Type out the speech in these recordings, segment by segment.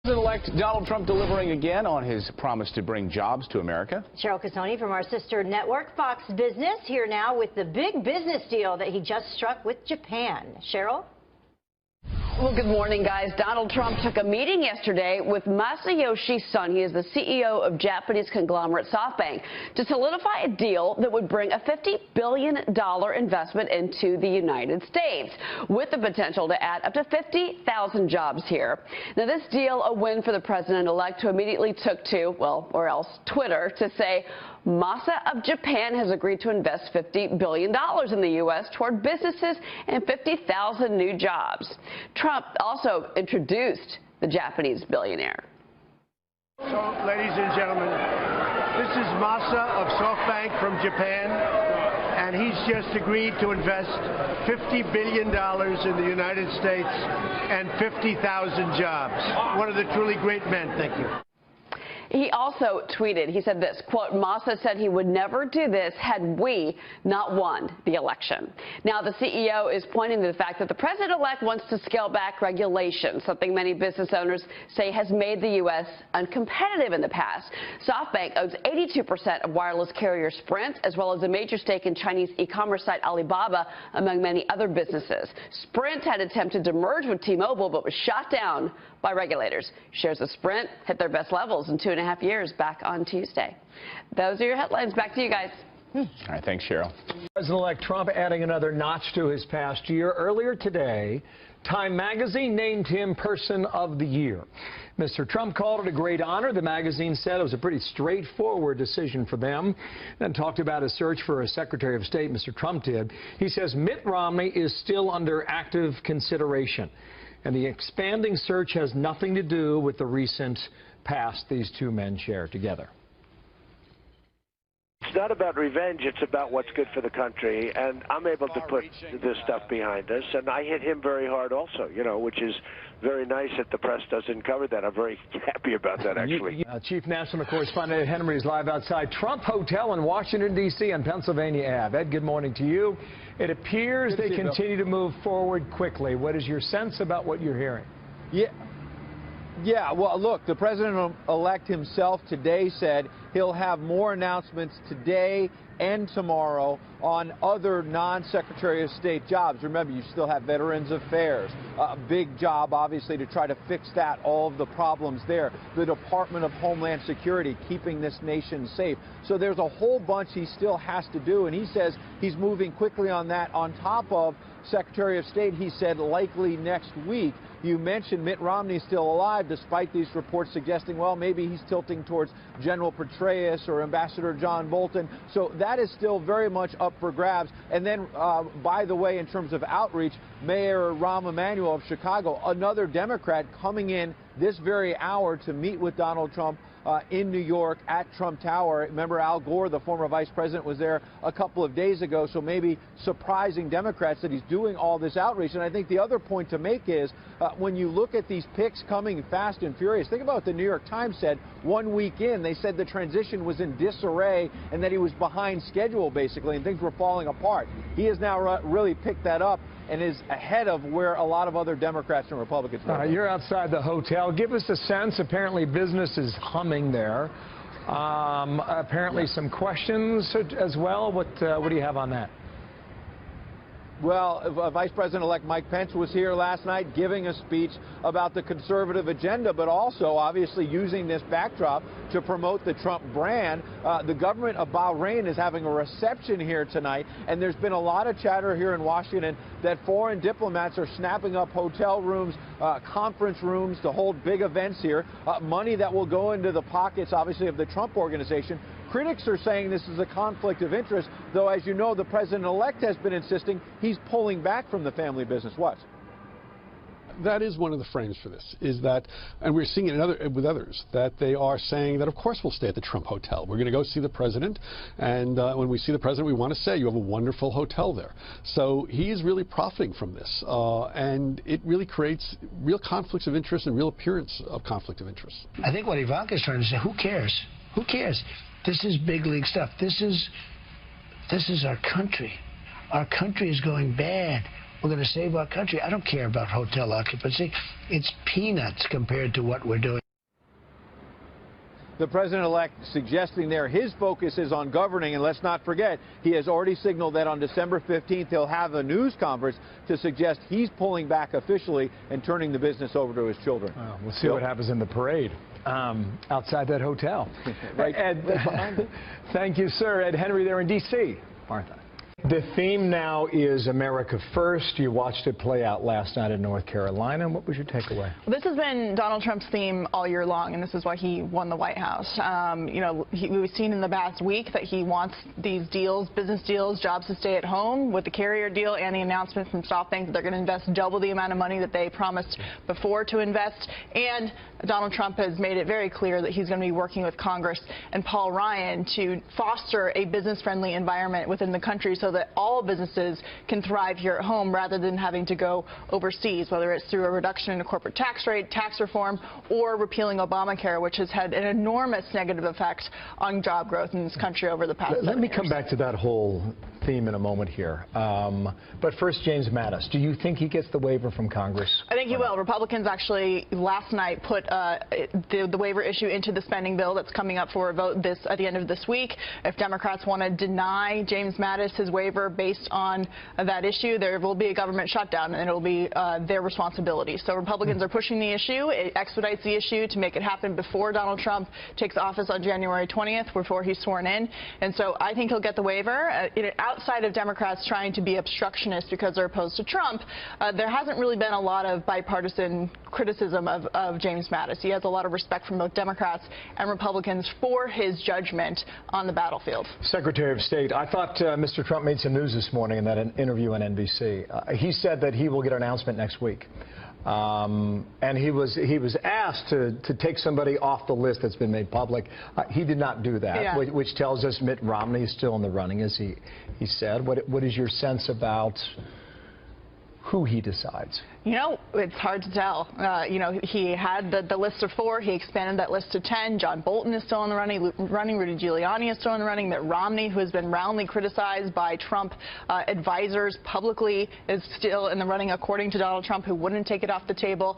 President-elect Donald Trump delivering again on his promise to bring jobs to America. Cheryl Casoni from our sister network, Fox Business, here now with the big business deal that he just struck with Japan. Cheryl? Well, good morning, guys. Donald Trump took a meeting yesterday with Masayoshi Son. He is the CEO of Japanese conglomerate SoftBank to solidify a deal that would bring a $50 billion investment into the United States, with the potential to add up to 50,000 jobs here. Now, this deal, a win for the president-elect, who immediately took to, well, or else Twitter, to say Masa of Japan has agreed to invest $50 billion in the U.S. toward businesses and 50,000 new jobs. Trump also introduced the Japanese billionaire. So, ladies and gentlemen, this is Masa of SoftBank from Japan, and he's just agreed to invest $50 billion in the United States and 50,000 jobs. One of the truly great men. Thank you. He also tweeted, he said this, quote, Masa said he would never do this had we not won the election. Now, the CEO is pointing to the fact that the president-elect wants to scale back regulations, something many business owners say has made the U.S. uncompetitive in the past. SoftBank owns 82% of wireless carrier Sprint, as well as a major stake in Chinese e-commerce site Alibaba, among many other businesses. Sprint had attempted to merge with T-Mobile, but was shot down by regulators. Shares of Sprint hit their best levels in 2.5 years back on Tuesday. Those are your headlines. Back to you guys. All right, thanks, Cheryl. President-elect Trump adding another notch to his past year. Earlier today, Time magazine named him Person of the Year. Mr. Trump called it a great honor. The magazine said it was a pretty straightforward decision for them. Then talked about a search for a Secretary of State, Mr. Trump did. He says Mitt Romney is still under active consideration. And the expanding search has nothing to do with the recent past these two men share together. It's not about revenge. It's about what's good for the country. And I'm able to put this stuff behind us. And I hit him very hard also, you know, which is very nice that the press doesn't cover that. I'm very happy about that, actually. Chief National Correspondent Ed Henry is live outside Trump Hotel in Washington, D.C. on Pennsylvania Ave. Ed, good morning to you. It appears they continue to move forward quickly. What is your sense about what you're hearing? Yeah, well, look, the president-elect himself today said he'll have more announcements today and tomorrow on other non-Secretary of State jobs. Remember, you still have Veterans Affairs, a big job, obviously, to try to fix that, all of the problems there. The Department of Homeland Security, keeping this nation safe. So there's a whole bunch he still has to do, and he says he's moving quickly on that. On top of Secretary of State, he said likely next week. You mentioned Mitt Romney still alive, despite these reports suggesting, well, maybe he's tilting towards General Petraeus or Ambassador John Bolton. So that is still very much up for grabs. And then, by the way, in terms of outreach, Mayor Rahm Emanuel of Chicago, another Democrat, coming in this very hour to meet with Donald Trump in New York at Trump Tower. Remember, Al Gore, the former vice president, was there a couple of days ago, so maybe surprising Democrats that he's doing all this outreach. And I think the other point to make is when you look at these picks coming fast and furious, think about what the New York Times said 1 week in. They said the transition was in disarray and that he was behind schedule, basically, and things were falling apart. He has now really picked that up and is ahead of where a lot of other Democrats and Republicans are. You're outside the hotel. Give us a sense. Apparently business is humming there. Apparently some questions as well. What do you have on that? Well, Vice President-elect Mike Pence was here last night giving a speech about the conservative agenda, but also obviously using this backdrop to promote the Trump brand. The government of Bahrain is having a reception here tonight, and there's been a lot of chatter here in Washington that foreign diplomats are snapping up hotel rooms, conference rooms to hold big events here, money that will go into the pockets, obviously, of the Trump organization. Critics are saying this is a conflict of interest, though, as you know, the president-elect has been insisting he's pulling back from the family business. What? That is one of the frames for this, is that, and we're seeing it with others, that they are saying that, of course, we'll stay at the Trump Hotel. We're going to go see the president, and when we see the president, we want to say, you have a wonderful hotel there. So he is really profiting from this, and it really creates real conflicts of interest and real appearance of conflict of interest. I think what Ivanka is trying to say, who cares? Who cares? This is big league stuff. This is our country. Our country is going bad. we're going to save our country. I don't care about hotel occupancy. It's peanuts compared to what we're doing. The president-elect suggesting there his focus is on governing, and let's not forget, he has already signaled that on December 15th he'll have a news conference to suggest he's pulling back officially and turning the business over to his children. Well, we'll see what happens in the parade outside that hotel. Right. Ed, thank you, sir. Ed Henry there in D.C. Martha. The theme now is America First. You watched it play out last night in North Carolina. What was your takeaway? This has been Donald Trump's theme all year long, and this is why he won the White House. We've seen in the past week that he wants these deals, business deals, jobs to stay at home with the carrier deal and the announcement from SoftBank that they're going to invest double the amount of money that they promised before to invest. And Donald Trump has made it very clear that he's going to be working with Congress and Paul Ryan to foster a business-friendly environment within the country so that all businesses can thrive here at home rather than having to go overseas, whether it's through a reduction in the corporate tax rate, tax reform, or repealing Obamacare, which has had an enormous negative effect on job growth in this country over the past 7 years. Let me come back to that whole theme in a moment here. But first, James Mattis. Do you think he gets the waiver from Congress? I think he will. Republicans actually last night put the waiver issue into the spending bill that's coming up for a vote at the end of this week. If Democrats want to deny James Mattis his waiver based on that issue, there will be a government shutdown, and it will be their responsibility. So Republicans are pushing the issue. It expedites the issue to make it happen before Donald Trump takes office on January 20th, before he's sworn in. And so I think he'll get the waiver. Outside of Democrats trying to be obstructionists because they're opposed to Trump, there hasn't really been a lot of bipartisan criticism of James Mattis. He has a lot of respect from both Democrats and Republicans for his judgment on the battlefield. Secretary of State, I thought Mr. Trump made some news this morning in that interview on NBC. He said that he will get an announcement next week. And he was asked to take somebody off the list that's been made public. He did not do that, which tells us Mitt Romney is still in the running, as he said. What is your sense about who he decides? You know, it's hard to tell. He had the list of 4. He expanded that list to 10. John Bolton is still in the running. Rudy Giuliani is still in the running. Mitt Romney, who has been roundly criticized by Trump advisors publicly, is still in the running, according to Donald Trump, who wouldn't take it off the table.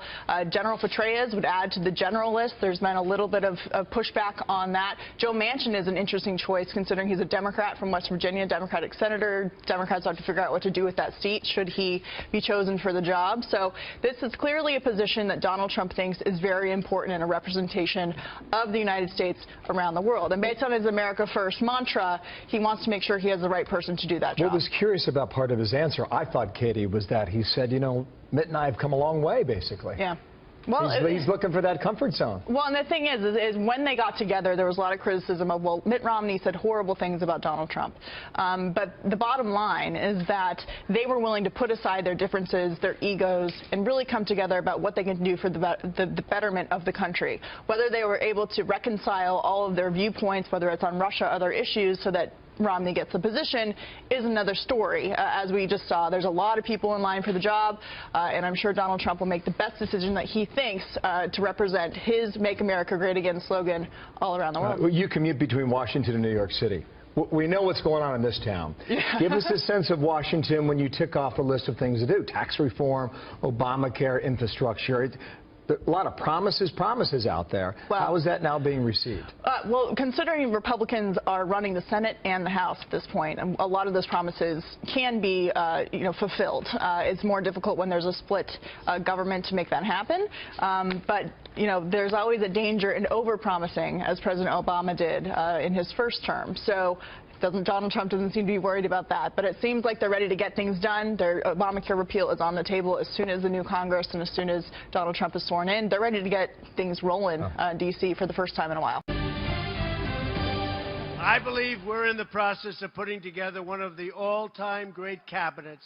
General Petraeus would add to the general list. There's been a little bit of pushback on that. Joe Manchin is an interesting choice, considering he's a Democrat from West Virginia, Democratic senator. Democrats have to figure out what to do with that seat should he be chosen for the job. So this is clearly a position that Donald Trump thinks is very important in a representation of the United States around the world. And based on his America First mantra, he wants to make sure he has the right person to do that job. What was curious about part of his answer, I thought, Katie, was that he said, Mitt and I have come a long way, basically. Yeah. Well, he's looking for that comfort zone. Well, and the thing is when they got together, there was a lot of criticism of, well, Mitt Romney said horrible things about Donald Trump. But the bottom line is that they were willing to put aside their differences, their egos, and really come together about what they can do for the betterment of the country. Whether they were able to reconcile all of their viewpoints, whether it's on Russia or other issues, so that Romney gets the position, is another story. As we just saw, there's a lot of people in line for the job, and I'm sure Donald Trump will make the best decision that he thinks to represent his Make America Great Again slogan all around the world. You commute between Washington and New York City. We know what's going on in this town. Yeah. Give us a sense of Washington when you tick off a list of things to do. Tax reform, Obamacare, infrastructure. A lot of promises out there. Well, how is that now being received? Well, considering Republicans are running the Senate and the House at this point, and a lot of those promises can be, fulfilled. It's more difficult when there's a split government to make that happen. But there's always a danger in over-promising, as President Obama did in his first term. So Donald Trump doesn't seem to be worried about that, but it seems like they're ready to get things done. Their Obamacare repeal is on the table as soon as the new Congress and as soon as Donald Trump is sworn in. They're ready to get things rolling in D.C. for the first time in a while. I believe we're in the process of putting together one of the all-time great cabinets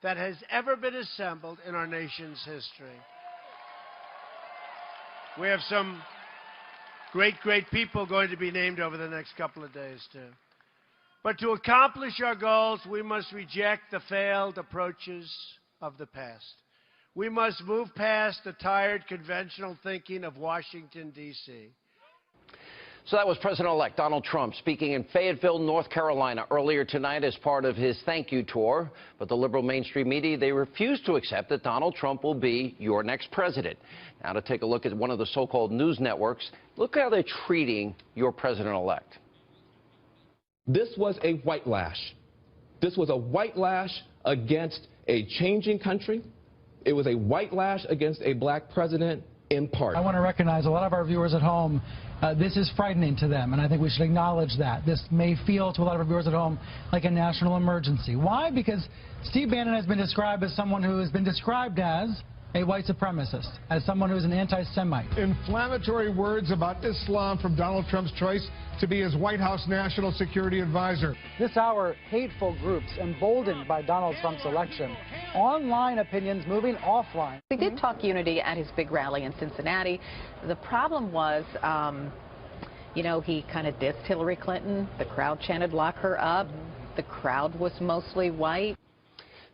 that has ever been assembled in our nation's history. We have some great people going to be named over the next couple of days, too. But to accomplish our goals, we must reject the failed approaches of the past. We must move past the tired, conventional thinking of Washington, D.C. So that was President-elect Donald Trump speaking in Fayetteville, North Carolina earlier tonight as part of his thank you tour. But the liberal mainstream media, they refuse to accept that Donald Trump will be your next president. Now to take a look at one of the so-called news networks, look how they're treating your president-elect. This was a white lash. This was a white lash against a changing country. It was a white lash against a black president in part. I want to recognize a lot of our viewers at home. This is frightening to them, and I think we should acknowledge that. This may feel to a lot of our viewers at home like a national emergency. Why? Because Steve Bannon has been described as someone who has been described as a white supremacist, as someone who's an anti-Semite. Inflammatory words about Islam from Donald Trump's choice to be his White House National Security Advisor. This hour, hateful groups emboldened by Donald Trump's election. Online opinions moving offline. We did talk unity at his big rally in Cincinnati. The problem was, you know, he kind of dissed Hillary Clinton. The crowd chanted, "Lock her up." The crowd was mostly white.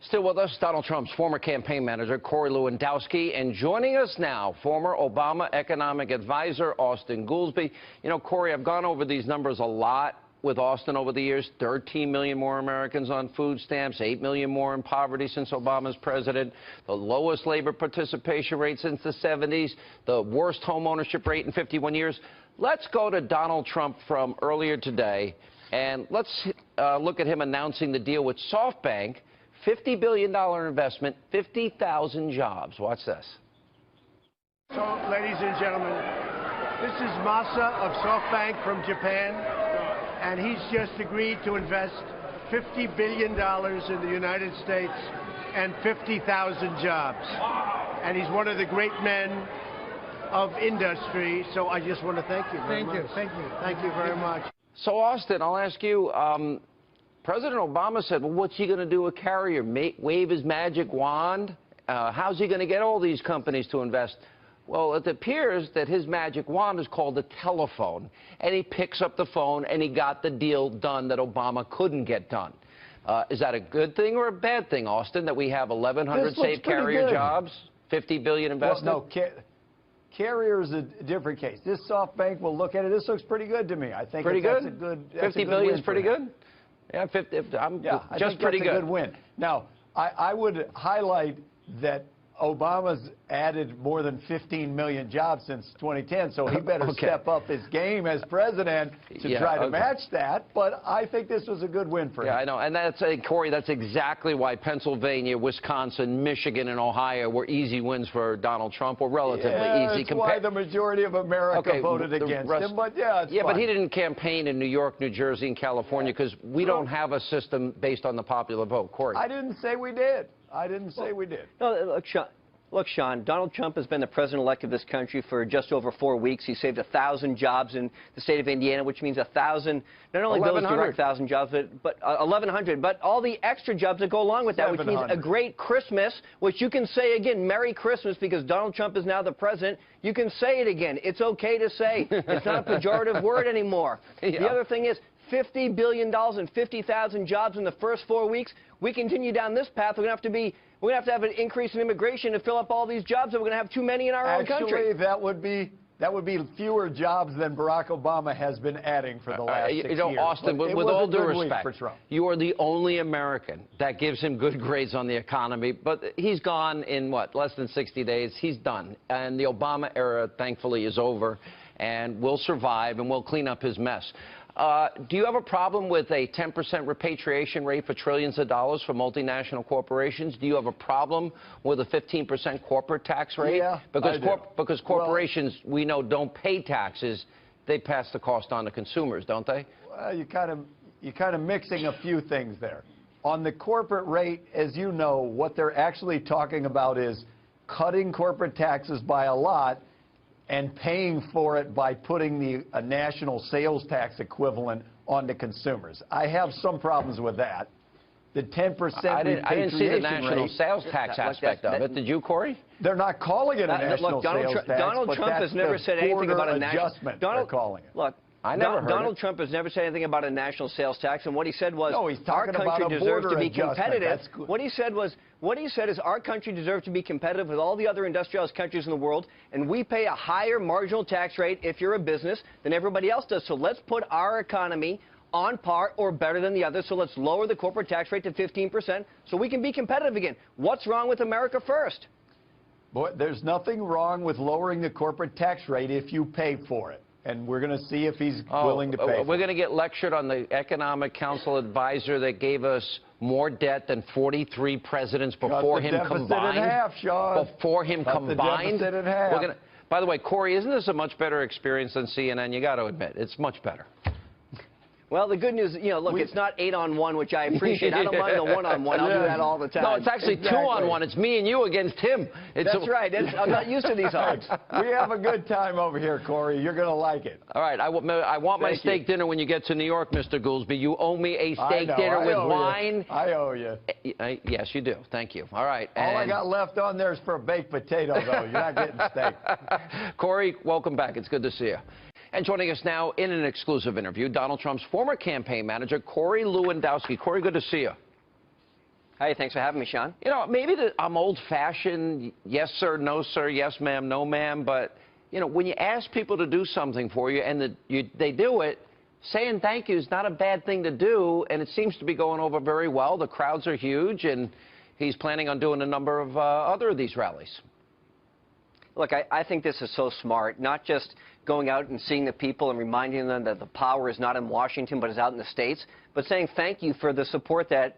Still with us, Donald Trump's former campaign manager, Corey Lewandowski, and joining us now, former Obama economic advisor, Austan Goolsbee. You know, Corey, I've gone over these numbers a lot with Austan over the years. 13 million more Americans on food stamps, 8 million more in poverty since Obama's president, the lowest labor participation rate since the 70s, the worst home ownership rate in 51 years. Let's go to Donald Trump from earlier today, and let's look at him announcing the deal with SoftBank. $50 billion investment, 50,000 jobs. Watch this. So, ladies and gentlemen, this is Masa of SoftBank from Japan, and he's just agreed to invest $50 billion in the United States and 50,000 jobs. And he's one of the great men of industry, so I just want to thank you very much. Thank you. Thank you very much. So, Austan, I'll ask you, President Obama said, well, what's he going to do with Carrier? Wave his magic wand? How's he going to get all these companies to invest? Well, it appears that his magic wand is called a telephone, and he picks up the phone, and he got the deal done that Obama couldn't get done. Is that a good thing or a bad thing, Austan, that we have 1,100 saved Carrier jobs, $50 billion invested? Well, no, Carrier is a different case. This SoftBank will look at it. This looks pretty good to me. I think pretty that's good? a good. $50 billion is pretty good? Yeah, 50, I'm I just think pretty that's good. A good win. Now, I would highlight that Obama's added more than 15 million jobs since 2010, so he better step up his game as president to try to match that. But I think this was a good win for him. Yeah, I know. And that's, Corey, that's exactly why Pennsylvania, Wisconsin, Michigan, and Ohio were easy wins for Donald Trump, or relatively easy. That's why the majority of America voted against him. But yeah, it's fine. But he didn't campaign in New York, New Jersey, and California because we don't have a system based on the popular vote. Corey. I didn't say we did. I didn't say we did. No, look, Sean, Donald Trump has been the president-elect of this country for just over 4 weeks. He saved 1,000 jobs in the state of Indiana, which means 1,000, not only those direct 1,000 jobs, but 1,100, but all the extra jobs that go along with that, which means a great Christmas, which you can say again, Merry Christmas, because Donald Trump is now the president. You can say it again. It's okay to say. It's not a pejorative word anymore. The other thing is, $50 billion and 50,000 jobs in the first 4 weeks. We continue down this path. We're going to have to have an increase in immigration to fill up all these jobs, and we're going to have too many in our own country. Actually, that would be fewer jobs than Barack Obama has been adding for the last 6 years. Austan, with all due respect, you are the only American that gives him good grades on the economy. But he's gone in, what, less than 60 days? He's done. And the Obama era, thankfully, is over. And we'll survive, and we'll clean up his mess. Do you have a problem with a 10% repatriation rate for trillions of dollars for multinational corporations? Do you have a problem with a 15% corporate tax rate? Yeah, because corporations, we know, don't pay taxes. They pass the cost on to consumers, don't they? Well, you're kind of mixing a few things there. On the corporate rate, as you know, what they're actually talking about is cutting corporate taxes by a lot and paying for it by putting a national sales tax equivalent onto consumers. I have some problems with that. The 10% repatriation I didn't see the national sales tax aspect of it. Did you, Corey? They're not calling it a national sales tax. Donald Trump has never said anything about a national adjustment. They're calling it. Look, I never heard Donald it. Trump has never said anything about a national sales tax, and what he said was No, he's talking our about country a deserves border to be adjustment. competitive. That's good. What he said is our country deserves to be competitive with all the other industrialized countries in the world, and we pay a higher marginal tax rate if you're a business than everybody else does. So let's put our economy on par or better than the others. So let's lower the corporate tax rate to 15% so we can be competitive again. What's wrong with America First? Boy, there's nothing wrong with lowering the corporate tax rate if you pay for it. And we're going to see if he's willing to pay. We're going to get lectured on the Economic Council advisor that gave us more debt than 43 presidents before him combined. Cut the deficit in half, Sean. Before him combined. The deficit in half. By the way, Corey, isn't this a much better experience than CNN? You got to admit, it's much better. Well, the good news, look, it's not 8-on-1, which I appreciate. I don't mind the 1-on-1. I'll do that all the time. No, it's actually 2-on-1. It's me and you against him. That's right. I'm not used to these odds. We have a good time over here, Corey. You're going to like it. All right. I want my steak dinner when you get to New York, Mr. Goolsbee. You owe me a steak dinner with wine. I owe you. Yes, you do. Thank you. All right. All I got left on there is for a baked potato, though. You're not getting steak. Corey, welcome back. It's good to see you. And joining us now in an exclusive interview, Donald Trump's former campaign manager, Corey Lewandowski. Corey, good to see you. Hey, thanks for having me, Sean. You know, maybe I'm old-fashioned, yes, sir, no, sir, yes, ma'am, no, ma'am, but, you know, when you ask people to do something for you and they do it, saying thank you is not a bad thing to do, and it seems to be going over very well. The crowds are huge, and he's planning on doing a number of other of these rallies. Look, I think this is so smart, not just going out and seeing the people and reminding them that the power is not in Washington but is out in the States, but saying thank you for the support that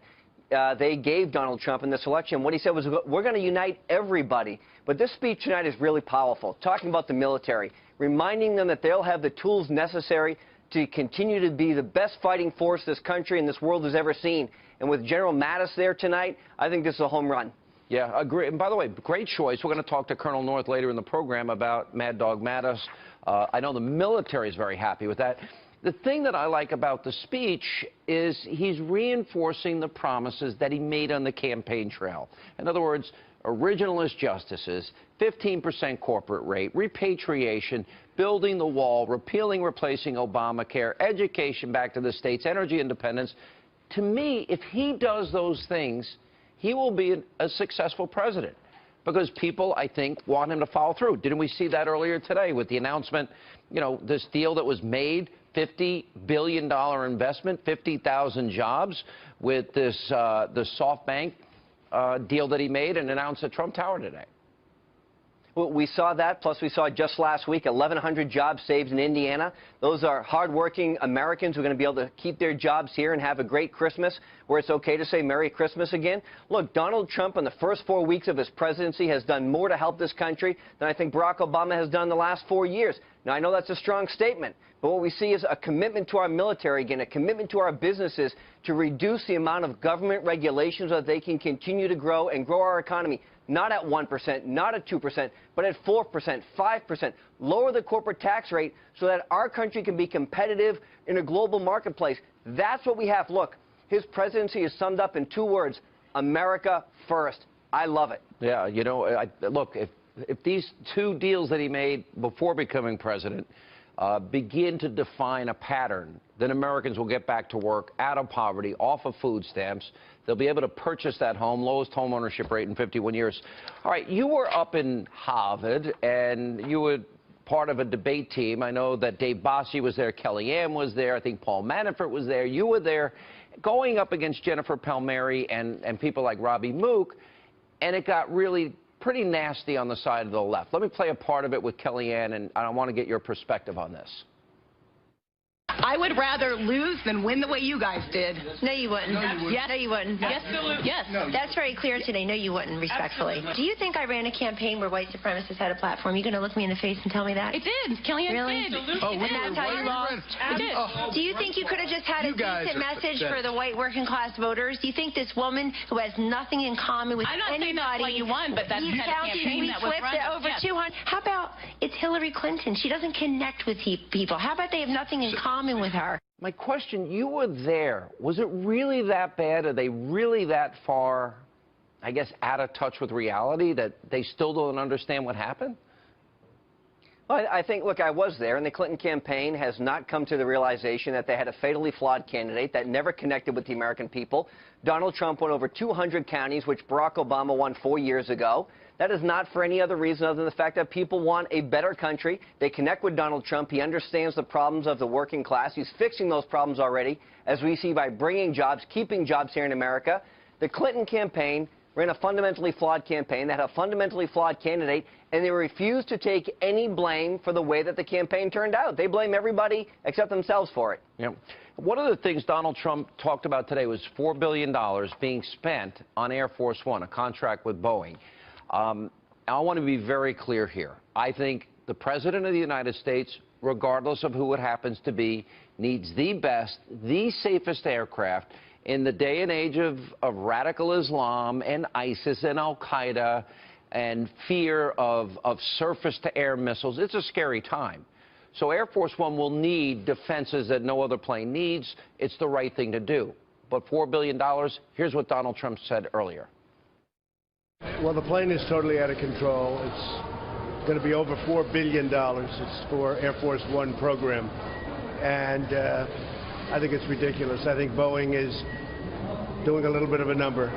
they gave Donald Trump in this election. What he said was, we're going to unite everybody. But this speech tonight is really powerful, talking about the military, reminding them that they'll have the tools necessary to continue to be the best fighting force this country and this world has ever seen. And with General Mattis there tonight, I think this is a home run. Yeah, agree. And by the way, great choice. We're going to talk to Colonel North later in the program about Mad Dog Mattis. I know the military is very happy with that. The thing that I like about the speech is he's reinforcing the promises that he made on the campaign trail. In other words, originalist justices, 15% corporate rate, repatriation, building the wall, repealing, replacing Obamacare, education back to the states, energy independence. To me, if he does those things, he will be a successful president because people, I think, want him to follow through. Didn't we see that earlier today with the announcement, you know, this deal that was made, $50 billion investment, 50,000 jobs with this the SoftBank deal that he made and announced at Trump Tower today? Well, we saw that, plus we saw just last week 1,100 jobs saved in Indiana. Those are hardworking Americans who are going to be able to keep their jobs here and have a great Christmas, where it's okay to say Merry Christmas again. Look, Donald Trump in the first 4 weeks of his presidency has done more to help this country than I think Barack Obama has done the last 4 years. Now, I know that's a strong statement, but what we see is a commitment to our military again, a commitment to our businesses to reduce the amount of government regulations so that they can continue to grow and grow our economy. Not at 1%, not at 2%, but at 4%, 5%. Lower the corporate tax rate so that our country can be competitive in a global marketplace. That's what we have. Look, his presidency is summed up in 2 words, America first. I love it. Yeah, you know, look, if these 2 deals that he made before becoming president begin to define a pattern, then Americans will get back to work, out of poverty, off of food stamps. They'll be able to purchase that home, lowest home ownership rate in 51 years. All right, you were up in Harvard, and you were part of a debate team. I know that Dave Bossie was there, Kellyanne was there, I think Paul Manafort was there. You were there going up against Jennifer Palmieri and people like Robbie Mook, and it got really pretty nasty on the side of the left. Let me play a part of it with Kellyanne, and I want to get your perspective on this. I would rather lose than win the way you guys did. No, you wouldn't. No, you wouldn't. Yes. No, you wouldn't. Yes. Yes. No. That's very clear today. No, you wouldn't, respectfully. Absolutely. Do you think I ran a campaign where white supremacists had a platform? You going to look me in the face and tell me that? It did. Kellyanne really? did. Oh, and that's how you lost? I did. Do you think you could have just had a decent message for the white working class voters? Do you think this woman who has nothing in common with anybody... I'm not saying that's why you won, but that's the kind of campaign that was run. Over 200. How about it's Hillary Clinton? She doesn't connect with people. How about they have nothing in common with her? My question, you were there. Was it really that bad? Are they really that far, I guess, out of touch with reality that they still don't understand what happened? Well, I think, look, I was there, and the Clinton campaign has not come to the realization that they had a fatally flawed candidate that never connected with the American people. Donald Trump won over 200 counties, which Barack Obama won 4 years ago. That is not for any other reason other than the fact that people want a better country. They connect with Donald Trump. He understands the problems of the working class. He's fixing those problems already, as we see by bringing jobs, keeping jobs here in America. The Clinton campaign ran a fundamentally flawed campaign. They had a fundamentally flawed candidate, and they refused to take any blame for the way that the campaign turned out. They blame everybody except themselves for it. Yeah. One of the things Donald Trump talked about today was $4 billion being spent on Air Force One, a contract with Boeing. I want to be very clear here. I think the President of the United States, regardless of who it happens to be, needs the best, the safest aircraft in the day and age of radical Islam and ISIS and Al-Qaeda and fear of surface-to-air missiles. It's a scary time. So Air Force One will need defenses that no other plane needs. It's the right thing to do. But $4 billion, here's what Donald Trump said earlier. Well, the plane is totally out of control. It's going to be over $4 billion. It's for Air Force One program. And I think it's ridiculous. I think Boeing is doing a little bit of a number.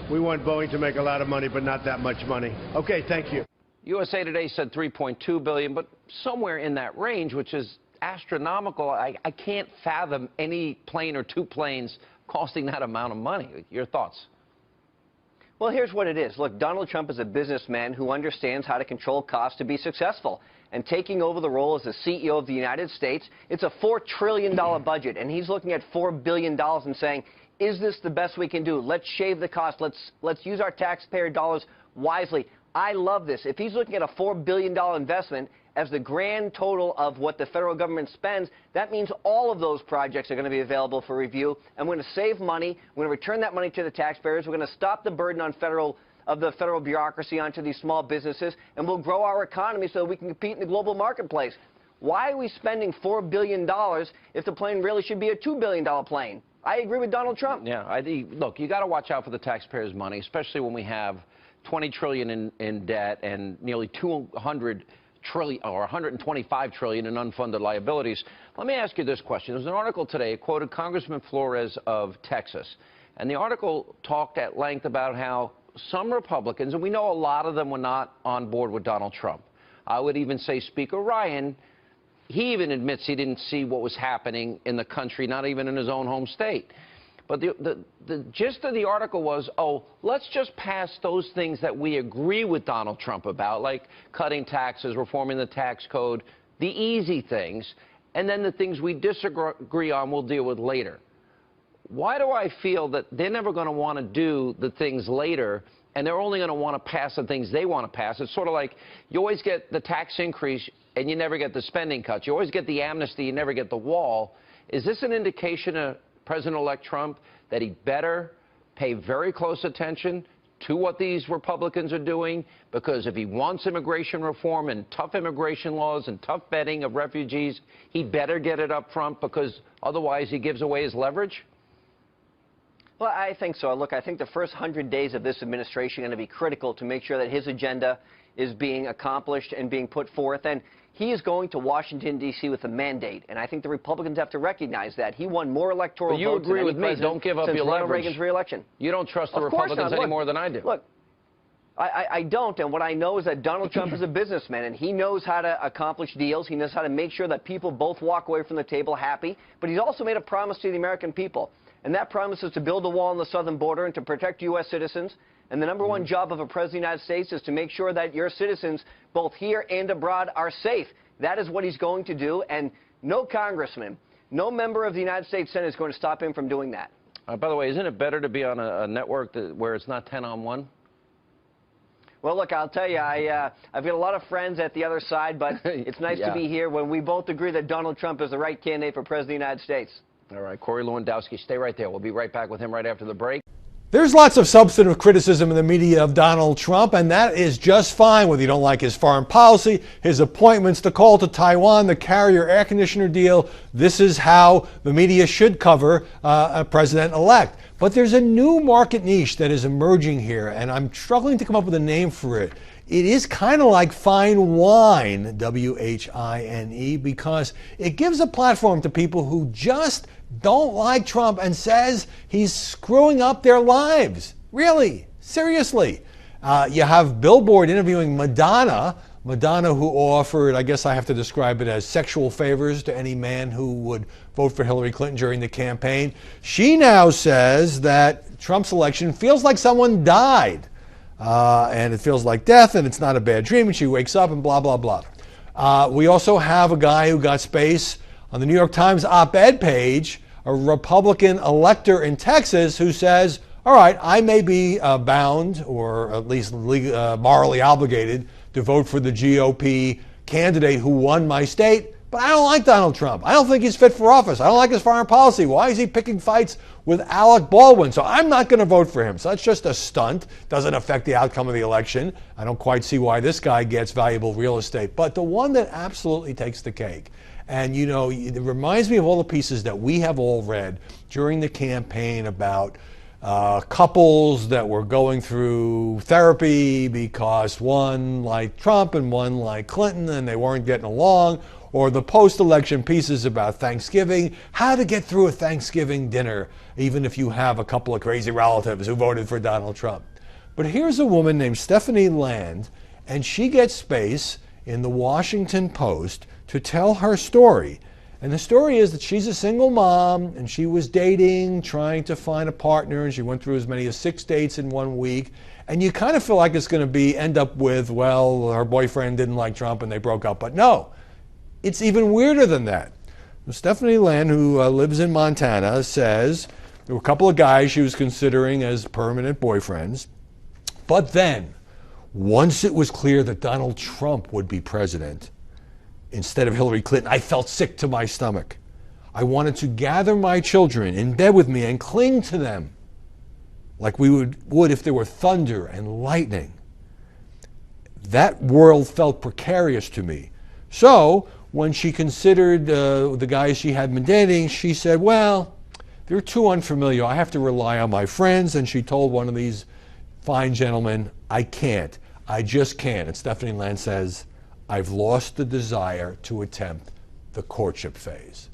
We want Boeing to make a lot of money, but not that much money. Okay, thank you. USA Today said $3.2 billion, but somewhere in that range, which is astronomical. I can't fathom any plane or two planes costing that amount of money. Your thoughts? Well, here's what it is. Look, Donald Trump is a businessman who understands how to control costs to be successful. And taking over the role as the CEO of the United States, it's a $4 trillion budget, and he's looking at $4 billion and saying, is this the best we can do? Let's shave the cost. Let's use our taxpayer dollars wisely. I love this. If he's looking at a $4 billion investment as the grand total of what the federal government spends, that means all of those projects are going to be available for review, and we're going to save money. We're going to return that money to the taxpayers. We're going to stop the burden on the federal bureaucracy onto these small businesses, and we'll grow our economy so we can compete in the global marketplace. Why are we spending $4 billion if the plane really should be a $2 billion plane? I agree with Donald Trump. Yeah, look, you got to watch out for the taxpayers' money, especially when we have $20 trillion in debt and nearly $200 trillion or $125 trillion in unfunded liabilities. Let me ask you this question. There's an article today, it quoted Congressman Flores of Texas, and the article talked at length about how some Republicans, and we know a lot of them were not on board with Donald Trump. I would even say Speaker Ryan, he even admits he didn't see what was happening in the country, not even in his own home state. But the gist of the article was, oh, let's just pass those things that we agree with Donald Trump about, like cutting taxes, reforming the tax code, the easy things, and then the things we disagree on we'll deal with later. Why do I feel that they're never going to want to do the things later, and they're only going to want to pass the things they want to pass? It's sort of like you always get the tax increase and you never get the spending cuts. You always get the amnesty, you never get the wall. Is this an indication of President-elect Trump that he better pay very close attention to what these Republicans are doing? Because if he wants immigration reform and tough immigration laws and tough vetting of refugees, he better get it up front, because otherwise he gives away his leverage? Well, I think so. Look, I think the first 100 days of this administration are going to be critical to make sure that his agenda is being accomplished and being put forth. And he is going to Washington, D.C. with a mandate. And I think the Republicans have to recognize that. He won more electoral votes But you agree with me. Don't give up your leverage. Ronald Reagan's re-election. You don't trust the Republicans any more than I do. Look, I don't. And what I know is that Donald Trump is a businessman, and he knows how to accomplish deals. He knows how to make sure that people both walk away from the table happy. But he's also made a promise to the American people. And that promise is to build a wall on the southern border and to protect U.S. citizens. And the number one job of a president of the United States is to make sure that your citizens, both here and abroad, are safe. That is what he's going to do. And no congressman, no member of the United States Senate is going to stop him from doing that. By the way, isn't it better to be on a network where it's not 10-on-1? Well, look, I'll tell you, I've got a lot of friends at the other side, but it's nice to be here when we both agree that Donald Trump is the right candidate for president of the United States. All right, Corey Lewandowski, stay right there. We'll be right back with him right after the break. There's lots of substantive criticism in the media of Donald Trump, and that is just fine, whether you don't like his foreign policy, his appointments, the call to Taiwan, the Carrier air conditioner deal. This is how the media should cover a president-elect. But there's a new market niche that is emerging here, and I'm struggling to come up with a name for it. It is kind of like fine wine, W-H-I-N-E, because it gives a platform to people who just don't like Trump and says he's screwing up their lives. Really, seriously. You have Billboard interviewing Madonna who offered, I guess I have to describe it as sexual favors to any man who would vote for Hillary Clinton during the campaign. She now says that Trump's election feels like someone died. And it feels like death, and it's not a bad dream, and she wakes up and blah, blah, blah. We also have a guy who got space on the New York Times op-ed page, a Republican elector in Texas who says, all right, I may be bound, or at least morally obligated, to vote for the GOP candidate who won my state, but I don't like Donald Trump. I don't think he's fit for office. I don't like his foreign policy. Why is he picking fights with Alec Baldwin? So I'm not going to vote for him. So that's just a stunt. Doesn't affect the outcome of the election. I don't quite see why this guy gets valuable real estate. But the one that absolutely takes the cake, and you know, it reminds me of all the pieces that we have all read during the campaign about couples that were going through therapy because one liked Trump and one liked Clinton and they weren't getting along, or the post-election pieces about Thanksgiving, how to get through a Thanksgiving dinner, even if you have a couple of crazy relatives who voted for Donald Trump. But here's a woman named Stephanie Land, and she gets space in the Washington Post to tell her story. And the story is that she's a single mom, and she was dating, trying to find a partner, and she went through as many as 6 dates in 1 week. And you kind of feel like it's going to end up with, well, her boyfriend didn't like Trump and they broke up. But no, it's even weirder than that. Stephanie Land, who lives in Montana, says there were a couple of guys she was considering as permanent boyfriends. But then, once it was clear that Donald Trump would be president instead of Hillary Clinton, I felt sick to my stomach. I wanted to gather my children in bed with me and cling to them like we would if there were thunder and lightning. That world felt precarious to me. So when she considered the guys she had been dating, she said, well, they're too unfamiliar. I have to rely on my friends. And she told one of these fine gentlemen, I can't. I just can't. And Stephanie Land says, I've lost the desire to attempt the courtship phase.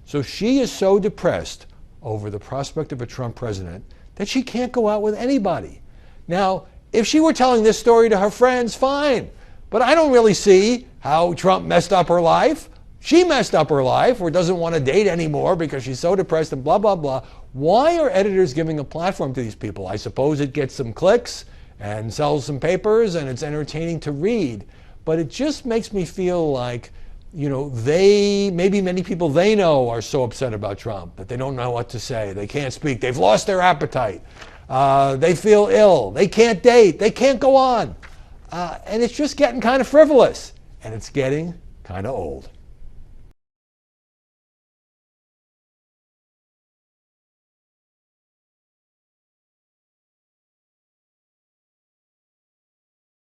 So she is so depressed over the prospect of a Trump president that she can't go out with anybody. Now, if she were telling this story to her friends, fine. But I don't really see how Trump messed up her life. She messed up her life or doesn't want to date anymore because she's so depressed and blah, blah, blah. Why are editors giving a platform to these people? I suppose it gets some clicks and sells some papers and it's entertaining to read. But it just makes me feel like, you know, maybe many people they know are so upset about Trump that they don't know what to say. They can't speak. They've lost their appetite. They feel ill. They can't date. They can't go on. And it's just getting kind of frivolous. And it's getting kind of old.